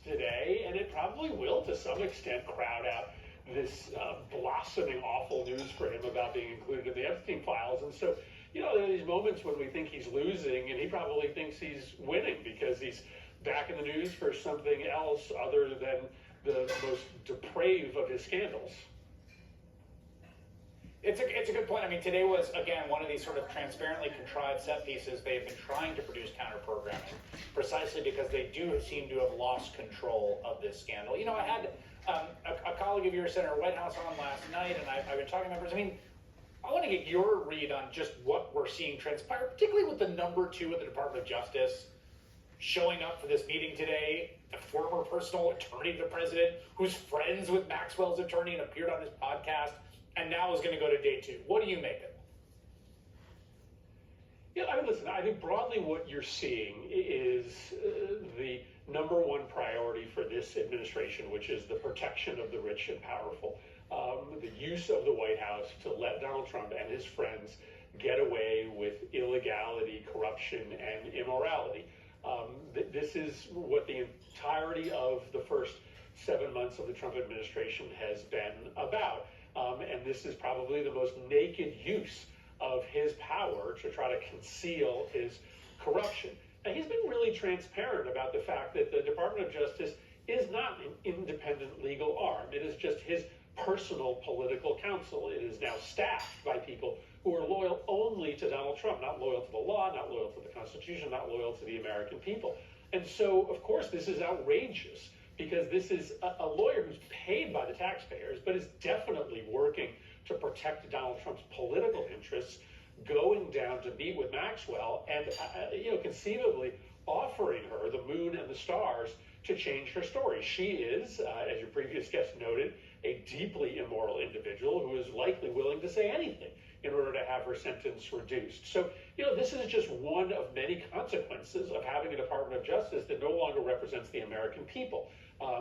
today, and it probably will, to some extent, crowd out this blossoming awful news for him about being included in the Epstein files. And so, there are these moments when we think he's losing, and he probably thinks he's winning because he's back in the news for something else other than the most depraved of his scandals. It's a good point. I mean, today was, again, one of these sort of transparently contrived set pieces. They've been trying to produce counter-programming precisely because they do seem to have lost control of this scandal. I had a colleague of yours, Senator Whitehouse, on last night, and I've been talking to members. I mean, I want to get your read on just what we're seeing transpire, particularly with the number two at the Department of Justice showing up for this meeting today, the former personal attorney of the president, who's friends with Maxwell's attorney and appeared on his podcast, and now is going to go to day two. What do you make of it? Yeah, I mean, listen, I think broadly what you're seeing is the number one priority for this administration, which is the protection of the rich and powerful. The use of the White House to let Donald Trump and his friends get away with illegality, corruption, and immorality. This is what the entirety of the first 7 months of the Trump administration has been about. And this is probably the most naked use of his power to try to conceal his corruption. Now, he's been really transparent about the fact that the Department of Justice is not an independent legal arm. It is just his personal political counsel. It is now staffed by people who are loyal only to Donald Trump, not loyal to the law, not loyal to the Constitution, not loyal to the American people. And so, of course, this is outrageous because this is a lawyer who's paid by the taxpayers, but is definitely working to protect Donald Trump's political interests, going down to meet with Maxwell and, conceivably offering her the moon and the stars to change her story. She is, as your previous guest noted, a deeply immoral individual who is likely willing to say anything in order to have her sentence reduced. So, this is just one of many consequences of having a Department of Justice that no longer represents the American people.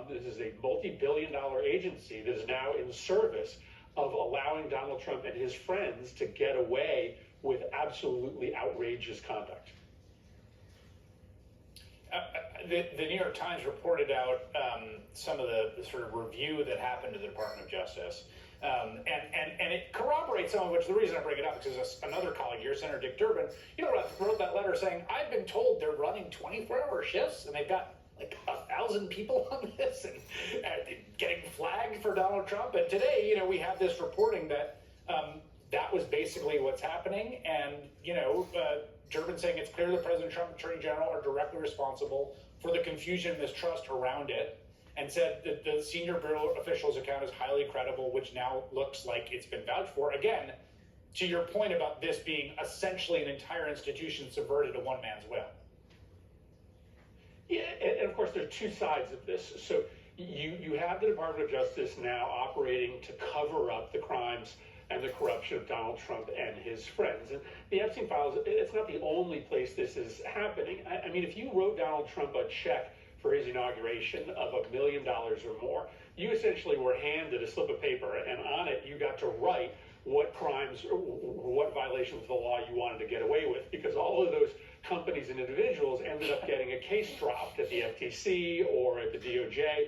This is a multi-billion-dollar agency that is now in service of allowing Donald Trump and his friends to get away with absolutely outrageous conduct. The New York Times reported out some of the sort of review that happened to the Department of Justice. And it corroborates some of which, the reason I bring it up is because another colleague here, Senator Dick Durbin, wrote that letter saying, I've been told they're running 24-hour shifts and they've got like 1,000 people on this and getting flagged for Donald Trump. And today, we have this reporting that that was basically what's happening. And, Durbin saying it's clear the President Trump and Attorney General are directly responsible for the confusion and mistrust around it, and said that the senior bureau official's account is highly credible, which now looks like it's been vouched for. Again, to your point about this being essentially an entire institution subverted to one man's will. Yeah, and of course, there are two sides of this. So you have the Department of Justice now operating to cover up the crimes and the corruption of Donald Trump and his friends. And the Epstein files, it's not the only place this is happening. I mean, if you wrote Donald Trump a check for his inauguration of $1 million or more, you essentially were handed a slip of paper, and on it you got to write what crimes or what violations of the law you wanted to get away with, because all of those companies and individuals ended up getting a case dropped at the FTC or at the DOJ.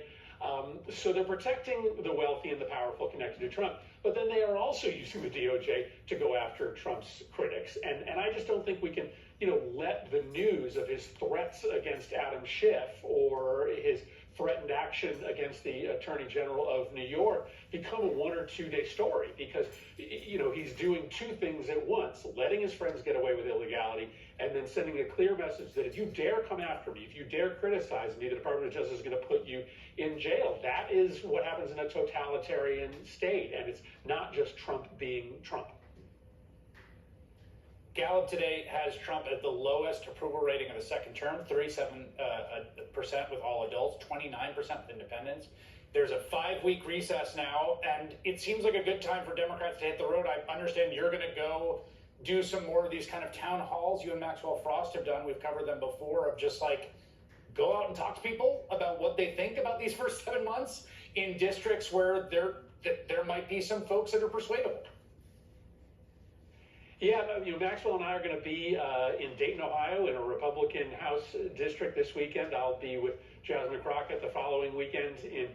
So they're protecting the wealthy and the powerful connected to Trump, but then they are also using the DOJ to go after Trump's critics. And I just don't think we can, let the news of his threats against Adam Schiff or his threatened action against the Attorney General of New York become a 1 or 2 day story, because, he's doing two things at once: letting his friends get away with illegality, and then sending a clear message that if you dare come after me, if you dare criticize me, the Department of Justice is going to put you in jail. That is what happens in a totalitarian state, and it's not just Trump being Trump. Gallup today has Trump at the lowest approval rating of the second term, 37% with all adults, 29% with independents. There's a 5-week recess now, and it seems like a good time for Democrats to hit the road. I understand you're going to go do some more of these kind of town halls you and Maxwell Frost have done. We've covered them before, of just like go out and talk to people about what they think about these first 7 months in districts where there might be some folks that are persuadable. Yeah, Maxwell and I are going to be in Dayton, Ohio, in a Republican House district this weekend. I'll be with Jasmine Crockett the following weekend in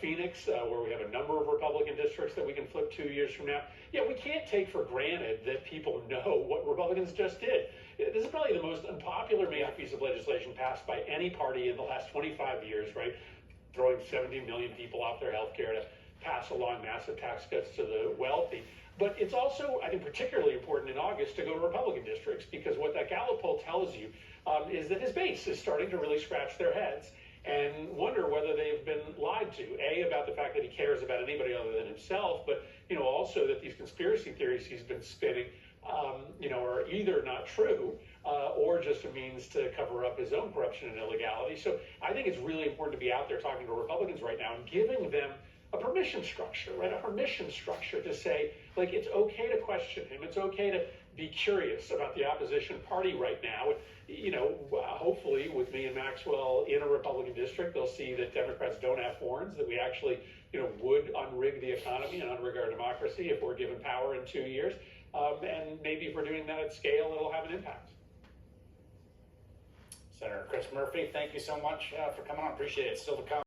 Phoenix, where we have a number of Republican districts that we can flip 2 years from now. Yeah, we can't take for granted that people know what Republicans just did. This is probably the most unpopular major piece of legislation passed by any party in the last 25 years, right? Throwing 70 million people off their health care to pass along massive tax cuts to the wealthy. But it's also, I think, particularly important in August to go to Republican districts, because what that Gallup poll tells you is that his base is starting to really scratch their heads and wonder whether they've been lied to. About the fact that he cares about anybody other than himself, but also that these conspiracy theories he's been spinning, are either not true or just a means to cover up his own corruption and illegality. So I think it's really important to be out there talking to Republicans right now and giving them a permission structure, right? A permission structure to say, like, it's okay to question him. It's okay to be curious about the opposition party right now. Hopefully with me and Maxwell in a Republican district, they'll see that Democrats don't have horns, that we actually, would unrig the economy and unrig our democracy if we're given power in 2 years. And maybe if we're doing that at scale, it'll have an impact. Senator Chris Murphy, thank you so much for coming on. Appreciate it. Still to come.